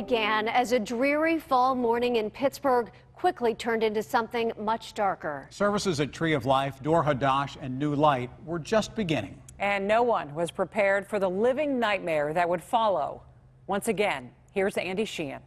began as a dreary fall morning in Pittsburgh quickly turned into something much darker. Services at Tree of Life, Dor Hadash, and New Light were just beginning. And no one was prepared for the living nightmare that would follow. Once again, here's Andy Sheehan.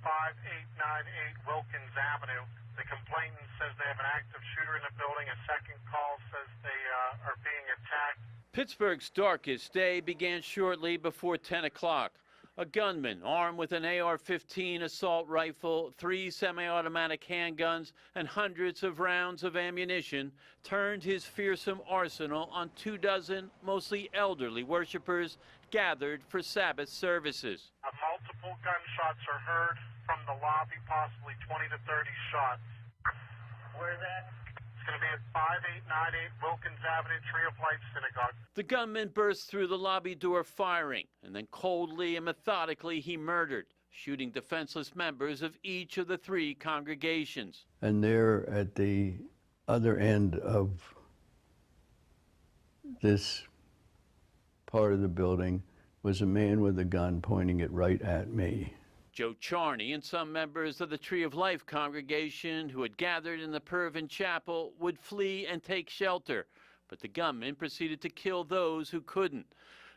5898 Wilkins Avenue. The complainant says they have an active shooter in the building. A second call says they are being attacked. Pittsburgh's darkest day began shortly before 10 o'clock. A gunman armed with an AR-15 assault rifle, 3 semi-automatic handguns, and hundreds of rounds of ammunition turned his fearsome arsenal on 24 mostly elderly worshipers gathered for Sabbath services. Multiple gunshots are heard from the lobby, possibly 20 to 30 shots. Where's that? It's going to be at 5898 Wilkins Avenue, Tree of Life Synagogue. The gunman burst through the lobby door firing, and then coldly and methodically he murdered, shooting defenseless members of each of the 3 congregations. And there at the other end of this part of the building was a man with a gun pointing it right at me. Joe Charney and some members of the Tree of Life congregation who had gathered in the Pervin Chapel would flee and take shelter, but the gunman proceeded to kill those who couldn't.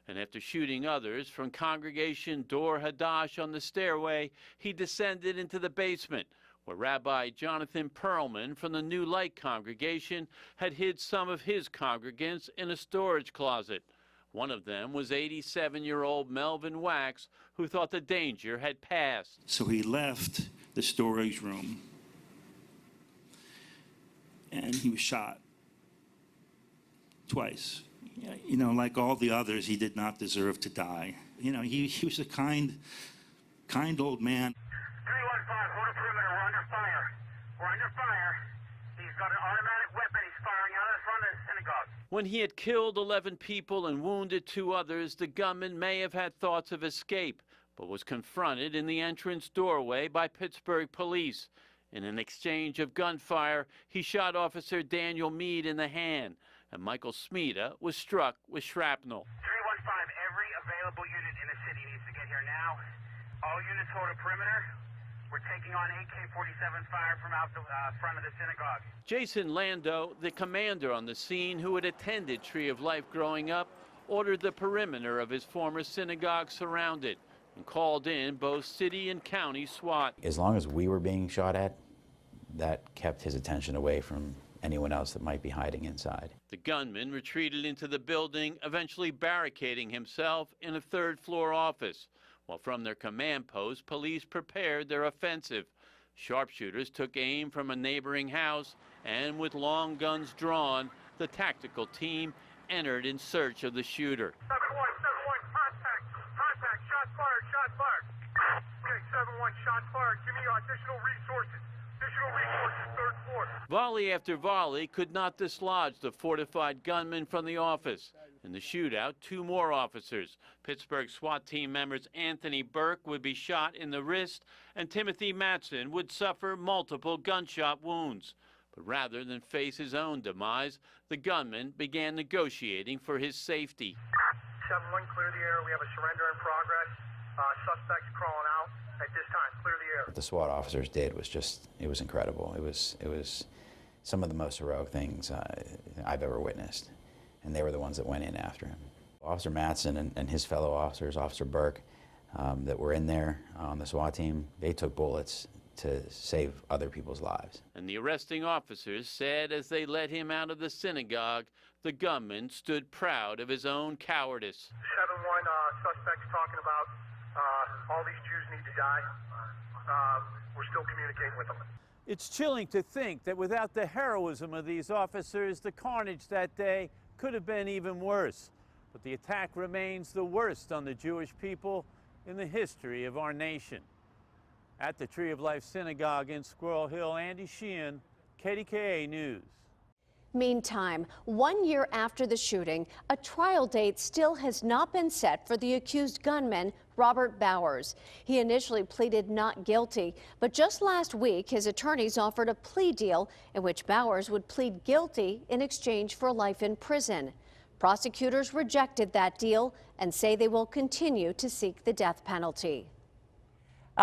And after shooting others from congregation Dor Hadash on the stairway, he descended into the basement, where Rabbi Jonathan Perlman from the New Light congregation had hid some of his congregants in a storage closet. One of them was 87-year-old Melvin Wax, who thought the danger had passed. So he left the storage room, and he was shot twice. You know, like all the others, he did not deserve to die. You know, he was a kind old man. 315, hold a perimeter, we're under fire. We're under fire. He's got an automatic weapon, he's firing out of the front of the synagogue. When he had killed 11 people and wounded 2 others, the gunman may have had thoughts of escape, but was confronted in the entrance doorway by Pittsburgh police. In an exchange of gunfire, he shot Officer Daniel Meade in the hand, and Michael Smeda was struck with shrapnel. 315, every available unit in the city needs to get here now. All units hold a perimeter. We're taking on AK-47 fire from out the front of the synagogue. Jason Lando, the commander on the scene who had attended Tree of Life growing up, ordered the perimeter of his former synagogue surrounded and called in both city and county SWAT. As long as we were being shot at, that kept his attention away from anyone else that might be hiding inside. The gunman retreated into the building, eventually barricading himself in a 3rd-floor office. While from their command post, police prepared their offensive. Sharpshooters took aim from a neighboring house, and with long guns drawn, the tactical team entered in search of the shooter. 7-1, contact, shots fired. Okay, 7-1, shots fired. Give me additional resources, 3rd floor. Volley after volley could not dislodge the fortified gunman from the office. In the shootout, 2 more officers, Pittsburgh SWAT team members Anthony Burke would be shot in the wrist, and Timothy Matson would suffer multiple gunshot wounds. But rather than face his own demise, the gunman began negotiating for his safety. 7-1, clear the air. We have a surrender in progress. Suspects crawling out at this time. Clear the air. What the SWAT officers did was just, it was incredible. It was some of the most heroic things I've ever witnessed. And they were the ones that went in after him. Officer Matson and his fellow officers, Officer Burke, that were in there on the SWAT team, they took bullets to save other people's lives. And the arresting officers said as they let him out of the synagogue, the gunman stood proud of his own cowardice. 7-1, suspects talking about all these Jews need to die. We're still communicating with them. It's chilling to think that without the heroism of these officers, the carnage that day could have been even worse. But the attack remains the worst on the Jewish people in the history of our nation. At the Tree of Life Synagogue in Squirrel Hill, Andy Sheehan, KDKA News. Meantime, 1 year after the shooting, a trial date still has not been set for the accused gunman, Robert Bowers. He initially pleaded not guilty, but just last week, his attorneys offered a plea deal in which Bowers would plead guilty in exchange for life in prison. Prosecutors rejected that deal and say they will continue to seek the death penalty.